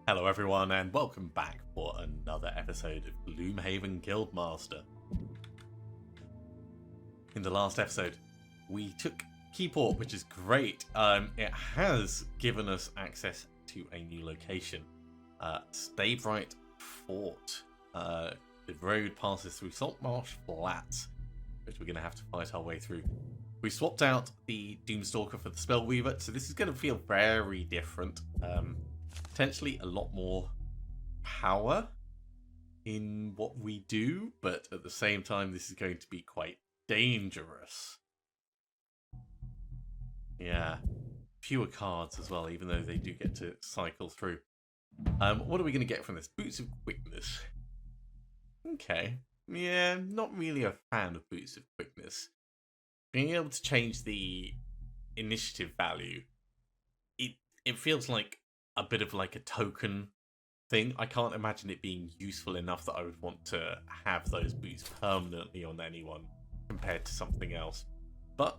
Hello everyone and welcome back for another episode of Gloomhaven Guildmaster. In the last episode, we took Keyport, which is great. It has given us access to a new location. Stabright Fort. The road passes through Saltmarsh Flats, which we're going to have to fight our way through. We swapped out the Doomstalker for the Spellweaver, so this is going to feel very different. Potentially a lot more power in what we do, but at the same time this is going to be quite dangerous. Yeah, fewer cards as well, even though they do get to cycle through. What are we going to get from this? Boots of Quickness. Okay, yeah, not really a fan of Boots of Quickness. Being able to change the initiative value, it feels like a bit of like a token thing. I can't imagine it being useful enough that I would want to have those boots permanently on anyone compared to something else. But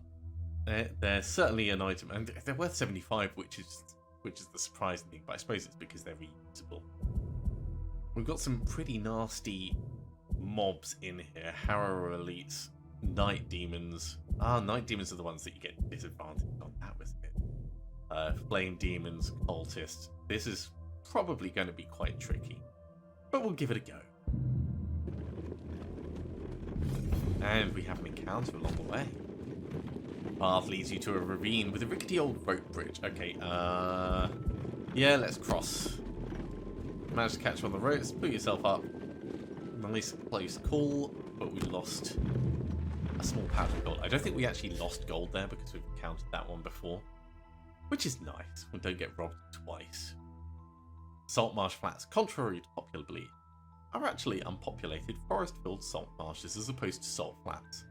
they're certainly an item, and they're worth 75, which is the surprising thing. But I suppose it's because they're reusable. We've got some pretty nasty mobs in here. Harrow elites, night demons. Night demons are the ones that you get disadvantaged on. That was it. Flame demons, cultists. This is probably going to be quite tricky, but we'll give it a go. And we have an encounter along the way. Path leads you to a ravine with a rickety old rope bridge. Okay, yeah, let's cross. Manage to catch on the ropes, put yourself up. Nice close call, but we lost a small pouch of gold. I don't think we actually lost gold there because we've encountered that one before. Which is nice, we don't get robbed twice. Saltmarsh Flats, contrary to popular belief, are actually unpopulated, forest-filled salt marshes as opposed to salt flats.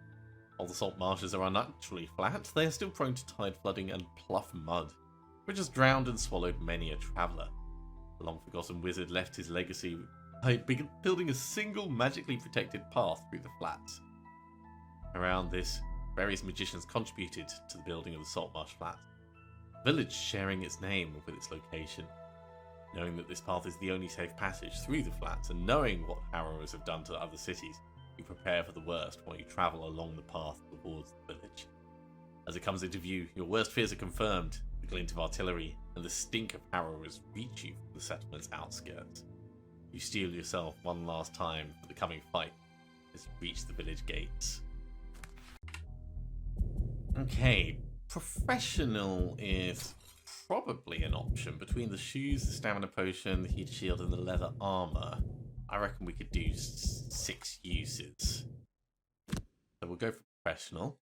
While the salt marshes are unnaturally flat, they are still prone to tide flooding and pluff mud, which has drowned and swallowed many a traveller. The long-forgotten wizard left his legacy by building a single magically protected path through the flats. Around this, various magicians contributed to the building of the Saltmarsh Flats. Village sharing its name with its location. Knowing that this path is the only safe passage through the flats, and knowing what Harrowers have done to other cities, you prepare for the worst while you travel along the path towards the village. As it comes into view, your worst fears are confirmed. The glint of artillery and the stink of Harrowers reach you from the settlement's outskirts. You steel yourself one last time for the coming fight as you reach the village gates. Okay. Professional is probably an option. Between the shoes, the stamina potion, the heat shield, and the leather armor, I reckon we could do 6 uses. So we'll go for professional.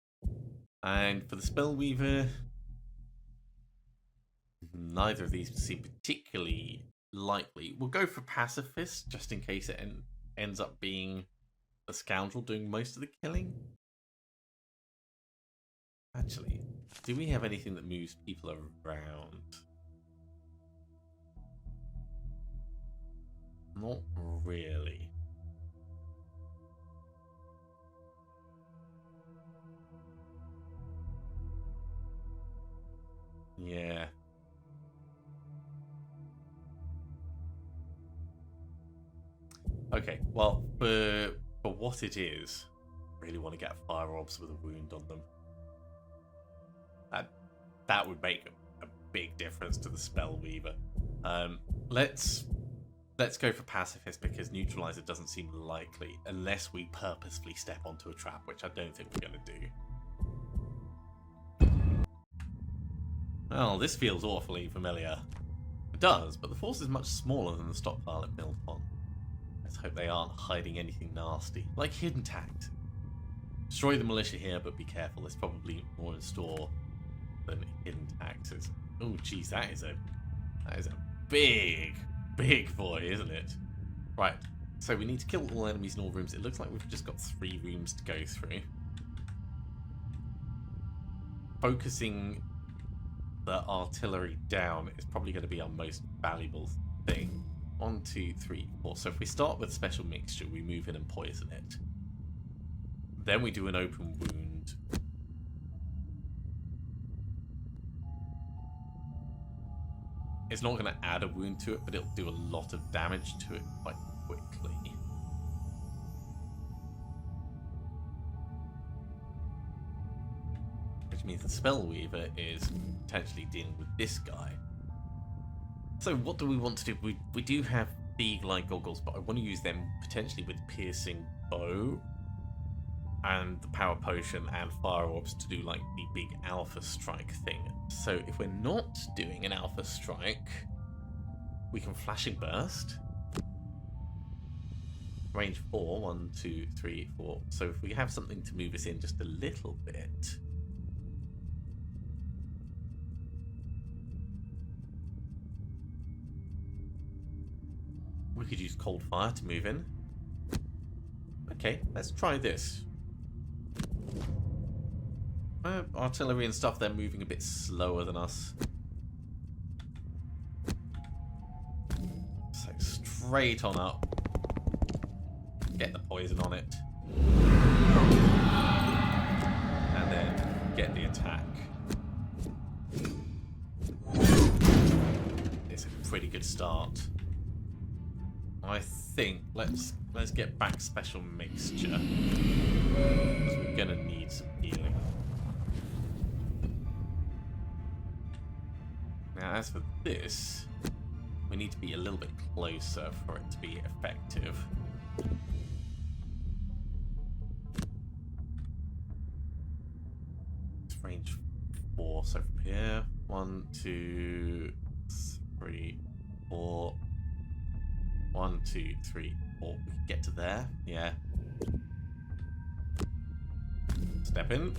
And for the Spellweaver, neither of these seem particularly likely. We'll go for pacifist, just in case it ends up being a scoundrel doing most of the killing. Actually, do we have anything that moves people around? Not really. Yeah. Okay, well, for what it is, I really want to get fire orbs with a wound on them. That would make a big difference to the Spellweaver. Let's go for pacifist because neutralizer doesn't seem likely unless we purposefully step onto a trap, which I don't think we're going to do. Well, this feels awfully familiar. It does, but the force is much smaller than the stockpile it built on. Let's hope they aren't hiding anything nasty, like hidden tact. Destroy the militia here, but be careful. There's probably more in store than hidden taxes. Oh, geez, that is a big boy, isn't it? Right, so we need to kill all enemies in all rooms. It looks like we've just got 3 rooms to go through. Focusing the artillery down is probably going to be our most valuable thing. 1, 2, 3, 4. So if we start with special mixture, we move in and poison it. Then we do an open wound. It's not going to add a wound to it, but it'll do a lot of damage to it quite quickly. Which means the Spellweaver is potentially dealing with this guy. So what do we want to do? We do have Beagle-Eye goggles, but I want to use them potentially with Piercing Bow and the Power Potion and Fire Orbs to do like the big Alpha Strike thing. So if we're not doing an Alpha Strike, we can Flashing Burst. Range 4, 1, 2, 3, 4. So if we have something to move us in just a little bit. We could use Cold Fire to move in. Okay, let's try this. Artillery and stuff, they're moving a bit slower than us. So straight on up. Get the poison on it. And then get the attack. It's a pretty good start. I think let's get back Special Mixture. Because we're gonna need some healing. Now as for this, we need to be a little bit closer for it to be effective. It's range 4, so from here, 1, 2, 3, 4. 1, 2, 3, 4. We can get to there. Yeah. Step in.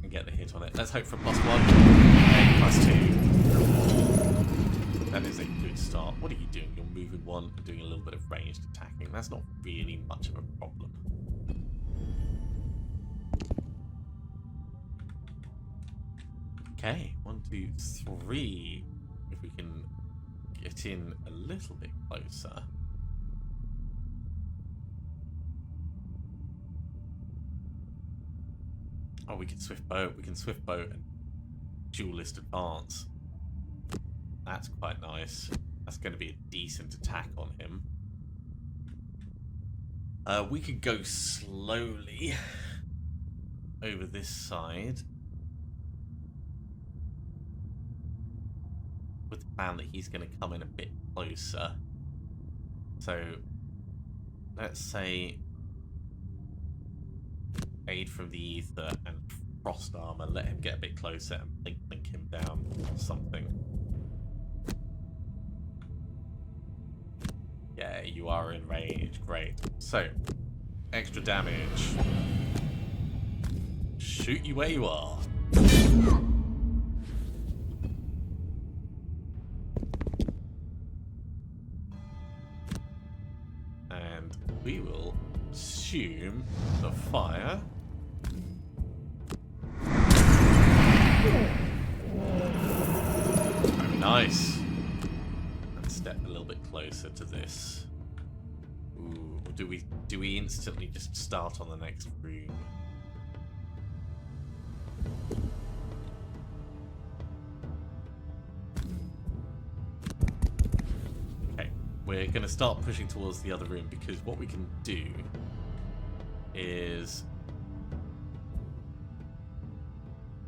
And get the hit on it. Let's hope for +1. And +2. That is a good start. What are you doing? You're moving 1 and doing a little bit of ranged attacking. That's not really much of a problem. Okay, 1, 2, 3. If we can get in a little bit closer. Oh, we can Swift Bow. We can Swift Bow and Duelist Advance. That's quite nice. That's going to be a decent attack on him. We could go slowly over this side. With the plan that he's going to come in a bit closer. So, let's say aid from the ether and frost armor. Let him get a bit closer and link him down or something. Yeah, you are in range. Great. So, extra damage. Shoot you where you are. We will assume the fire. Very nice. Let's step a little bit closer to this. Ooh, or do we instantly just start on the next room? We're going to start pushing towards the other room because what we can do is...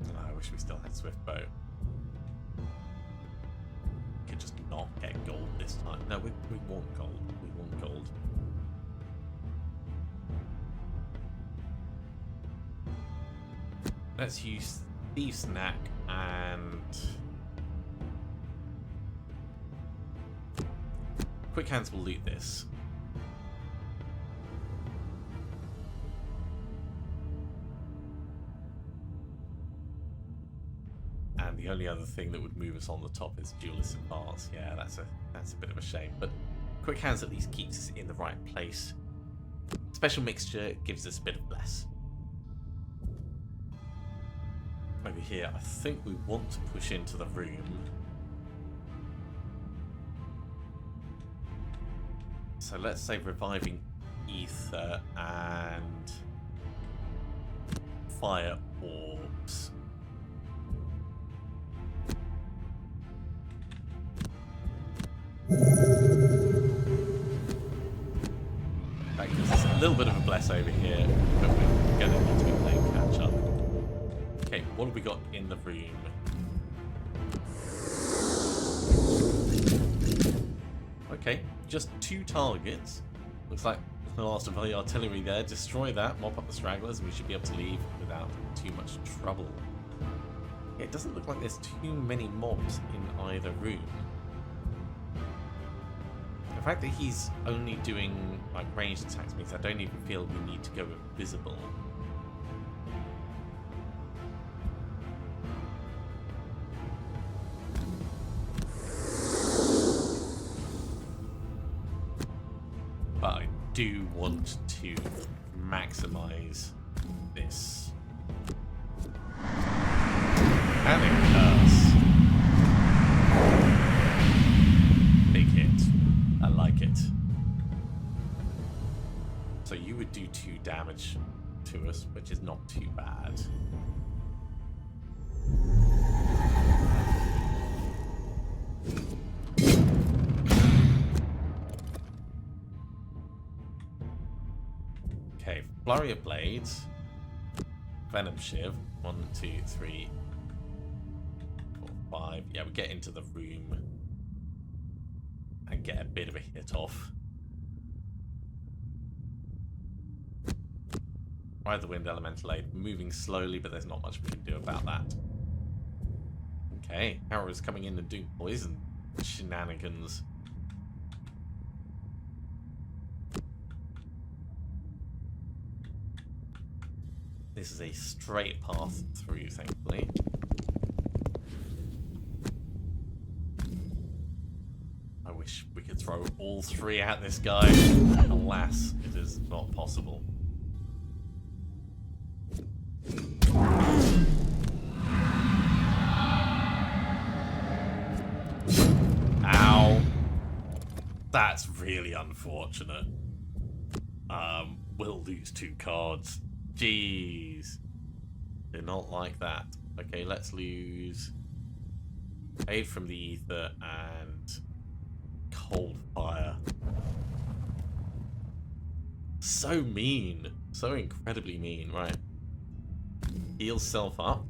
Oh, I wish we still had Swift Bow. We could just not get gold this time. No, we want gold. We want gold. Let's use Thief Snack and... Quick Hands will loot this. And the only other thing that would move us on the top is Duelist Advance. Yeah, that's a bit of a shame. But Quick Hands at least keeps us in the right place. Special Mixture gives us a bit of bless. Over here, I think we want to push into the room. So let's say Reviving Ether and Fire Orbs. little bit of a bless over here, but we're going to need to be playing catch up. Okay, what have we got in the room? Okay, just 2 targets. Looks like the last of the artillery there. Destroy that, mop up the stragglers, and we should be able to leave without too much trouble. It doesn't look like there's too many mobs in either room. The fact that he's only doing like ranged attacks means I don't even feel we need to go with visible. But I do want to maximize this. Panic curse. Big hit. I like it. So you would do 2 damage to us, which is not too bad. Okay, flurry of blades. Venom shiv. 1, 2, 3, 4, 5. Yeah, we get into the room and get a bit of a hit off. Ride the Wind Elemental Aid. Moving slowly, but there's not much we can do about that. Okay, Arrow's coming in and doing poison shenanigans. This is a straight path through, thankfully. I wish we could throw all 3 at this guy. Alas, it is not possible. Ow. That's really unfortunate. We'll lose 2 cards. Jeez. Did not like that. Okay, let's lose Aid from the Ether and Cold Fire. So mean. So incredibly mean. Right. Heal self up.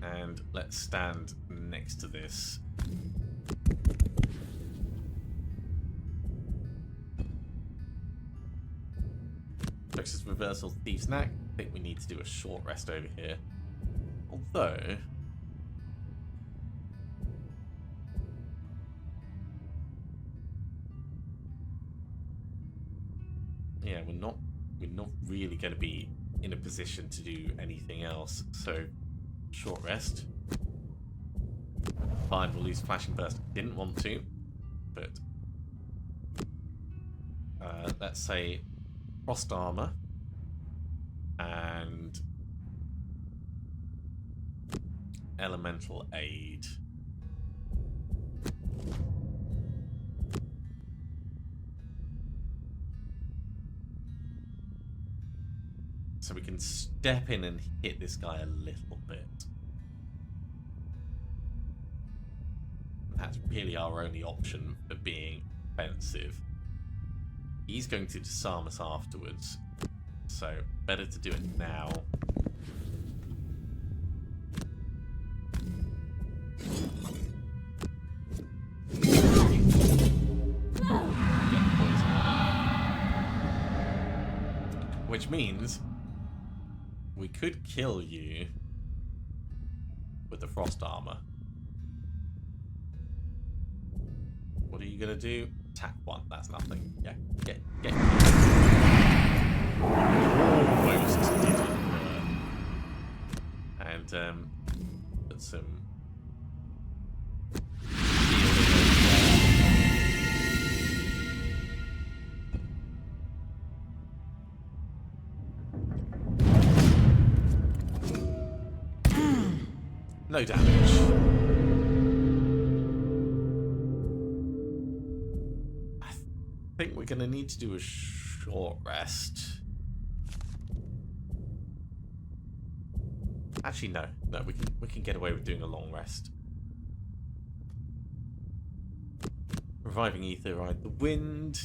And let's stand next to this. Focus reversal, Thieves' Knack. I think we need to do a short rest over here. Although, yeah, we're not really going to be in a position to do anything else. So, short rest. Fine, we'll lose Flashing Burst. Didn't want to, but let's say Frost Armor and Elemental Aid. So we can step in and hit this guy a little bit. That's really our only option for being offensive. He's going to disarm us afterwards, so better to do it now. Which means we could kill you with the Frost Armor. What are you gonna do? Attack 1, that's nothing. Yeah, get. Almost didn't work. And put some no damage. I think we're going to need to do a short rest. Actually, no, we can get away with doing a long rest. Reviving Ether, ride the wind.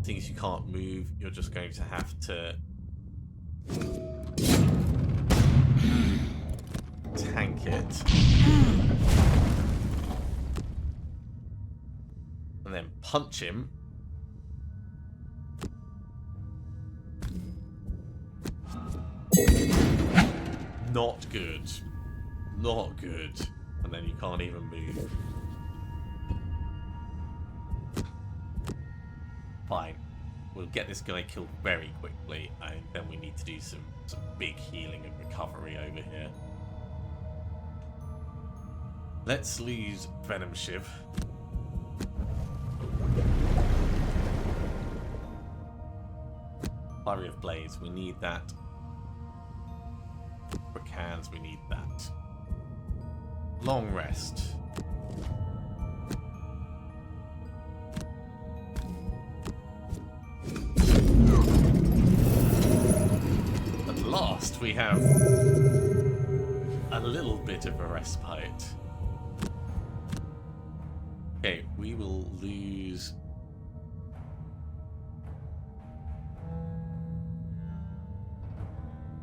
Things you can't move, you're just going to have to tank it. And then punch him. Not good. Not good. And then you can't even move. Fine. We'll get this guy killed very quickly, and then we need to do some big healing and recovery over here. Let's lose Venom Shiv. Flurry of Blades, we need that. For cans, we need that. Long rest. At last, we have a little bit of a respite. Okay, we will lose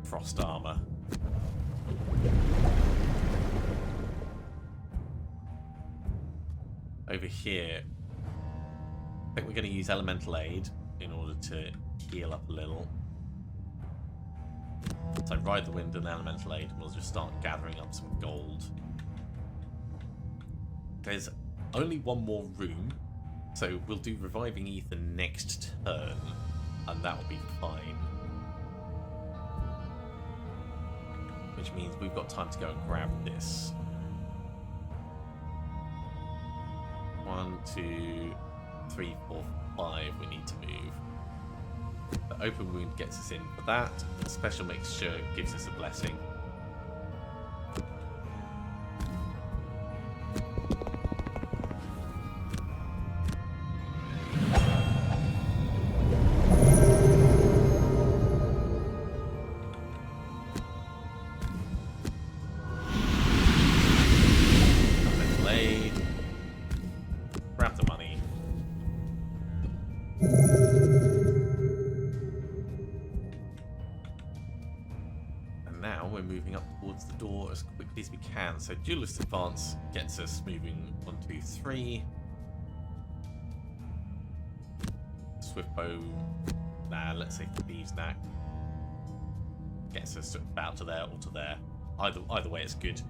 Frost Armor. Over here, I think we're going to use Elemental Aid in order to heal up a little. So ride the wind and Elemental Aid, and we'll just start gathering up some gold. There's only one more room, so we'll do Reviving Ether next turn, and that'll be fine. Which means we've got time to go and grab this. 1, 2, 3, 4, 5 we need to move. The open wound gets us in for that. The special mixture gives us a blessing. As we can, so Duelist Advance gets us moving 1, 2, 3. Swift Bow, nah, let's say Thieves Knack gets us about to there or to there. Either way, it's good.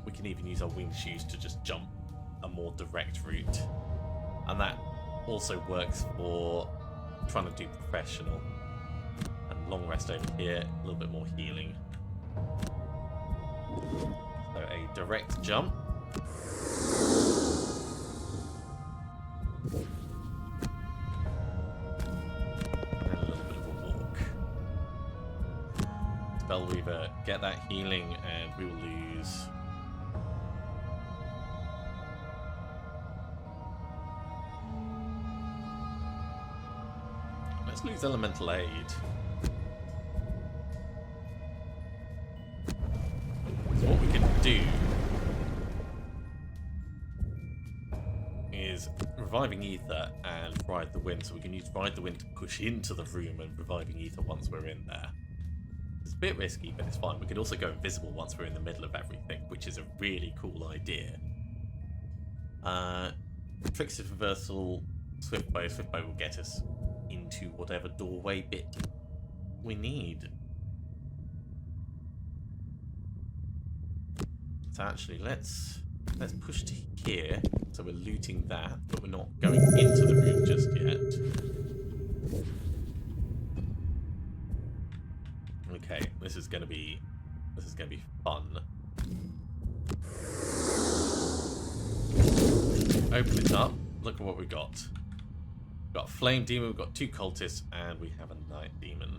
We can even use our winged shoes to just jump a more direct route, and that also works for trying to do professional. And long rest over here, a little bit more healing. So a direct jump. And a little bit of a walk. Spellweaver, get that healing, and we will lose. Let's lose Elemental Aid. What we can do is Reviving Ether and Ride the Wind, so we can use Ride the Wind to push into the room and Reviving Ether once we're in there. It's a bit risky, but it's fine. We can also go invisible once we're in the middle of everything, which is a really cool idea. Trickster Reversal, Swift Bow. Swift Bow will get us into whatever doorway bit we need. So actually, let's push to here, so we're looting that, but we're not going into the room just yet. Okay, this is gonna be fun. Open it up. Look at what we got. We've got a Flame Demon, we've got 2 cultists, and we have a Night Demon.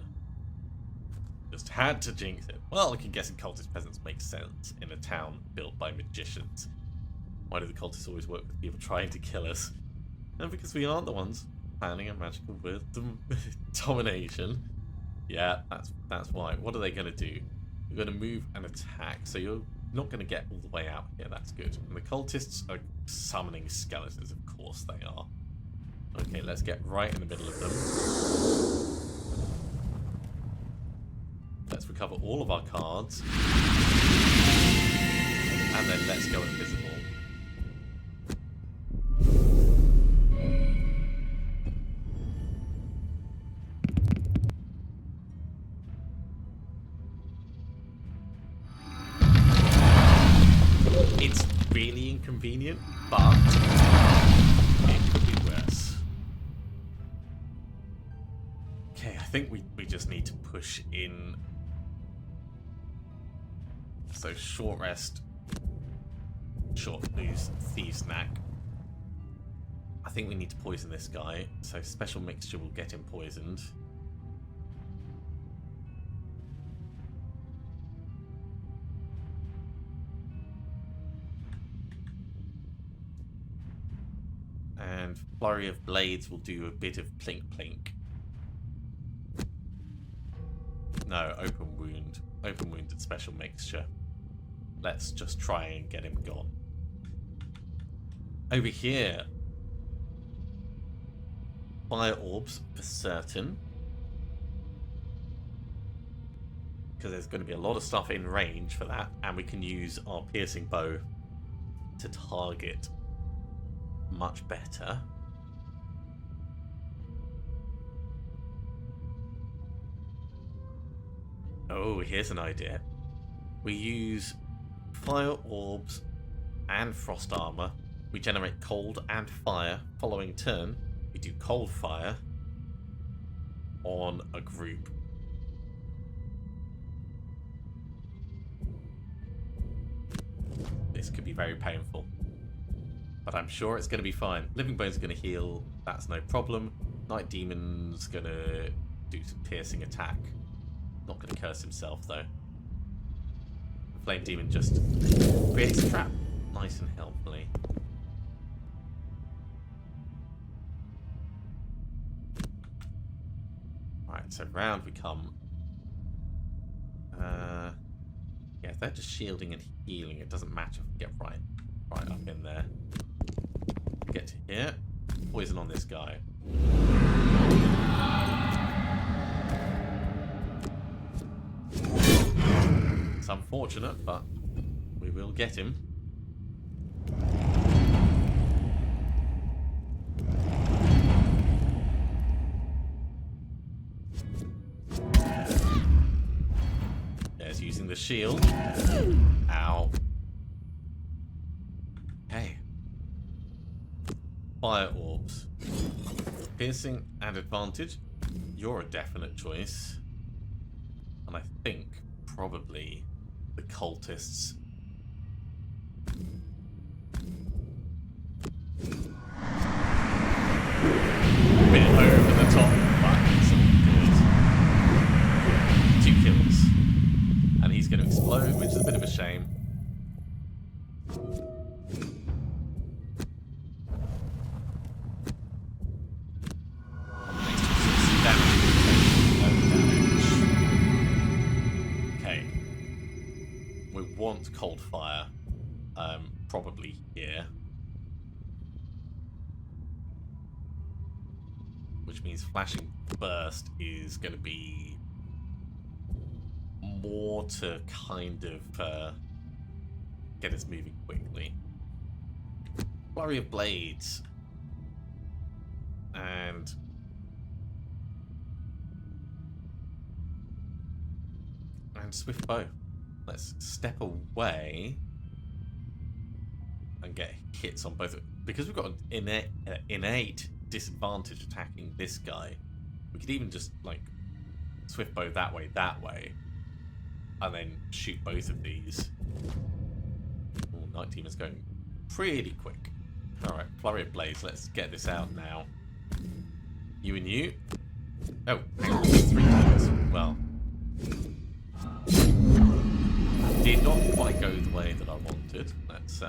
Just had to jinx it. Well, I can guess cultist peasants make sense in a town built by magicians. Why do the cultists always work with people trying to kill us? And because we aren't the ones planning a magical wisdom domination. Yeah, that's why. What are they going to do? You're going to move and attack. So you're not going to get all the way out here. That's good. And the cultists are summoning skeletons. Of course they are. Okay, let's get right in the middle of them. Let's recover all of our cards. And then let's go invisible. It's really inconvenient, but it could be worse. Okay, I think we just need to push in. So short rest, short lose, thieves snack. I think we need to poison this guy, so special mixture will get him poisoned. And flurry of blades will do a bit of plink plink. No, open wound. Open wounded special mixture. Let's just try and get him gone. Over here, fire orbs for certain. Because there's going to be a lot of stuff in range for that. And we can use our piercing bow to target much better. Oh, here's an idea. We use fire orbs and frost armor. We generate cold and fire. Following turn, we do cold fire on a group. This could be very painful, but I'm sure it's going to be fine. Living Bone's going to heal. That's no problem. Night Demon's going to do some piercing attack. Not going to curse himself, though. Flame Demon just creates a trap nice and helpfully. Alright, so round we come. Yeah, if they're just shielding and healing, it doesn't matter if we get right up in there. Get to here. Poison on this guy. It's unfortunate, but we will get him. There's using the shield. Ow. Hey. Fire orbs. Piercing and advantage. You're a definite choice. And I think probably the cultists. A bit over the top, but it's good. 2 kills. And he's going to explode, which is a bit of a shame. Want cold fire, probably here, which means flashing burst is going to be more to kind of get us moving quickly. Flurry of blades and swift bow. Let's step away and get hits on both. Because we've got an innate disadvantage attacking this guy, we could even just, like, swift bow that way, and then shoot both of these. Oh, Night Demon's going pretty quick. Alright, Flurry of Blades, let's get this out now. You and you. Oh, 3 times. Well. Did not quite go the way that I wanted. Let's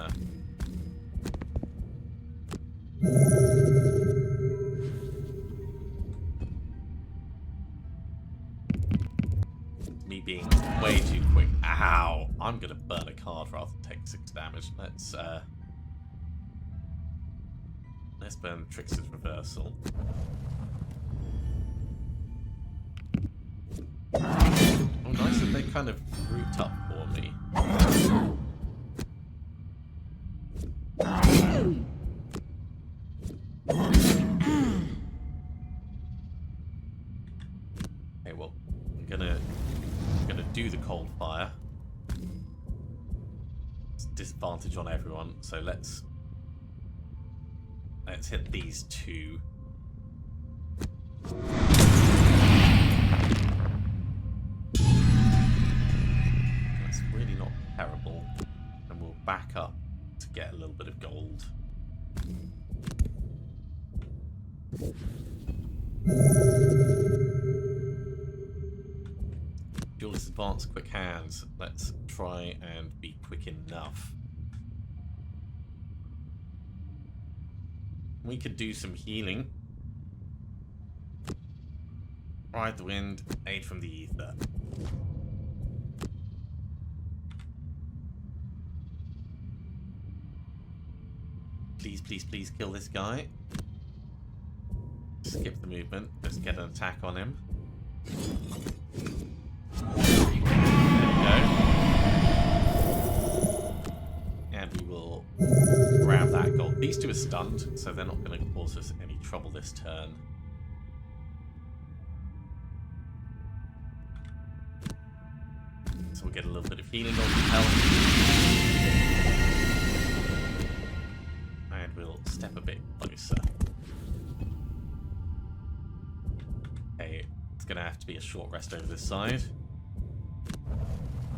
me being way too quick. Ow! I'm gonna burn a card rather than take 6 damage. Let's burn Trickster's Reversal. Oh, nice that they kind of grouped up for me. Okay, well, I'm gonna do the cold fire. It's disadvantage on everyone, so let's hit these 2. That's really not terrible. And we'll back up to get a little bit of gold. Duelist Advance, Quick Hands. Let's try and be quick enough. We could do some healing. Ride the wind, aid from the ether. Please, please, please kill this guy. Skip the movement. Let's get an attack on him. There we go. And we will grab that gold. These 2 are stunned, so they're not going to cause us any trouble this turn. So we'll get a little bit of healing on health. And we'll step a bit closer. Okay, it's going to have to be a short rest over this side.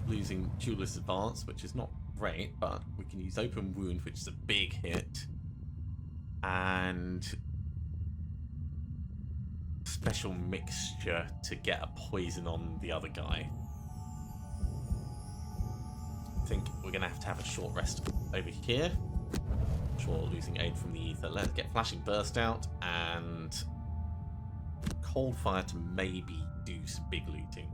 Losing Duelist Advance, which is not great, but we can use Open Wound, which is a big hit, and Special Mixture to get a poison on the other guy. I think we're going to have a short rest over here. Sure, losing aid from the ether. Let's get Flashing Burst out and Cold Fire to maybe do some big looting.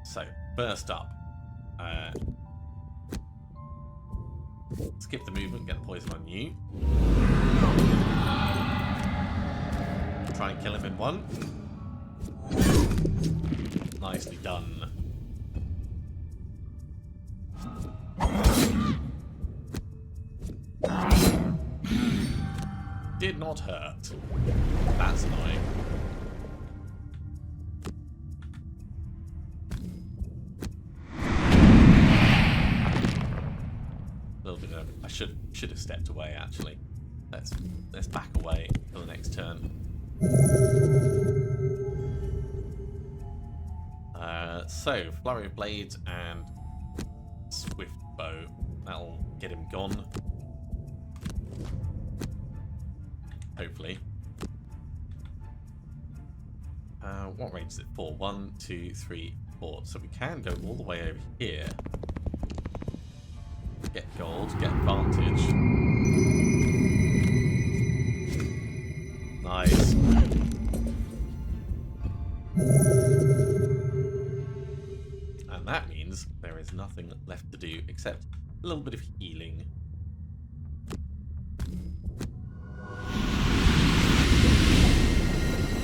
So, burst up. Skip the movement, get the poison on you. Try and kill him in 1. Nicely done. Did not hurt. That's annoying. I should have stepped away actually. Let's back away for the next turn. So Flurry of Blades and Swift Bow. That'll get him gone. Hopefully. What range is it for? 1, 2, 3, 4. So we can go all the way over here. Get gold, get advantage. Nice. And that means there is nothing left to do except a little bit of healing.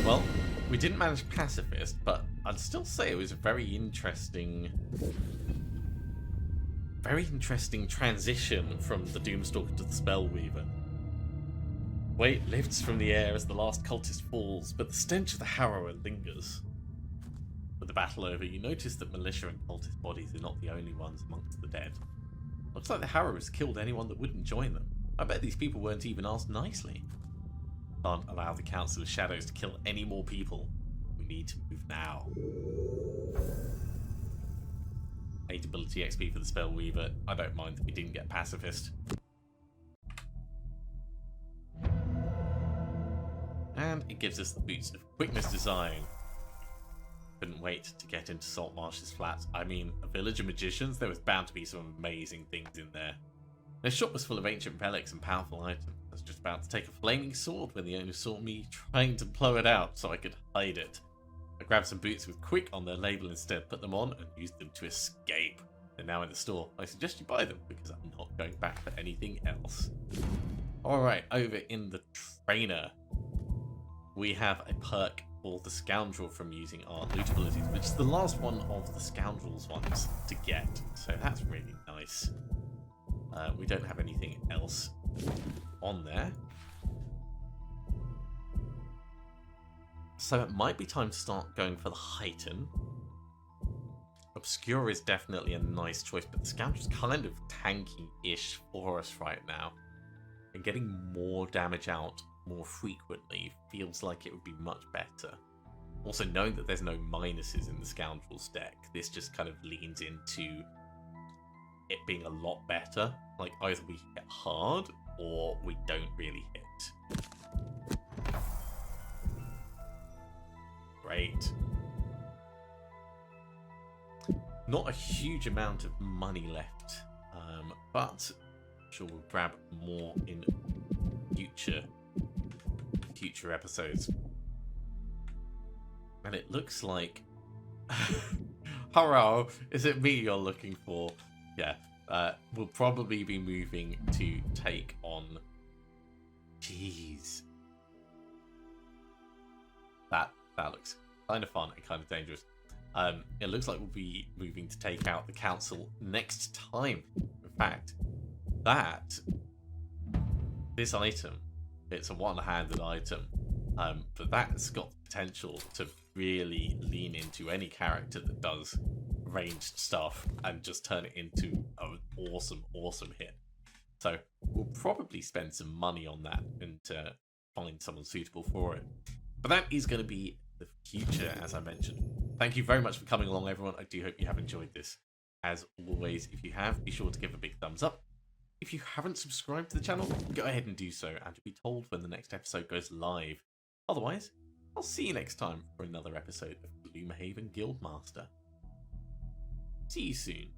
Well, we didn't manage Pacifist, but I'd still say it was a very interesting transition from the Doomstalker to the Spellweaver. Weight lifts from the air as the last cultist falls, but the stench of the Harrower lingers. With the battle over, you notice that militia and cultist bodies are not the only ones amongst the dead. Looks like the Harrowers killed anyone that wouldn't join them. I bet these people weren't even asked nicely. Can't allow the Council of Shadows to kill any more people. We need to move now. 8 ability XP for the Spellweaver. I don't mind that we didn't get Pacifist. And it gives us the boots of Quickness Design. Couldn't wait to get into Saltmarsh's flats. I mean, a village of magicians, there was bound to be some amazing things in there. Their shop was full of ancient relics and powerful items, was just about to take a flaming sword when the owner saw me trying to blow it out so I could hide it. I grabbed some boots with Quick on their label instead, put them on, and used them to escape. They're now in the store. I suggest you buy them because I'm not going back for anything else. Alright, over in the trainer, we have a perk called the Scoundrel from using our loot abilities, which is the last one of the Scoundrel's ones to get. So that's really nice. We don't have anything else on there. So it might be time to start going for the Heighten. Obscure is definitely a nice choice, but the Scoundrel's kind of tanky-ish for us right now. And getting more damage out more frequently feels like it would be much better. Also, knowing that there's no minuses in the Scoundrel's deck, this just kind of leans into it being a lot better. Like, either we hit hard, or we don't really hit. Great. Not a huge amount of money left, but I'm sure we'll grab more in future episodes. And it looks like... Hello, is it me you're looking for? Yeah, we'll probably be moving to take on... Jeez. That looks kind of fun and kind of dangerous. It looks like we'll be moving to take out the council next time. In fact, this item, it's a one-handed item, but that's got the potential to really lean into any character that does ranged stuff and just turn it into an awesome hit. So we'll probably spend some money on that and find someone suitable for it. But that is going to be the future, as I mentioned. Thank you very much for coming along, everyone. I do hope you have enjoyed this. As always, if you have, be sure to give a big thumbs up. If you haven't subscribed to the channel, go ahead and do so, and you'll be told when the next episode goes live. Otherwise, I'll see you next time for another episode of Gloomhaven Guildmaster. See you soon.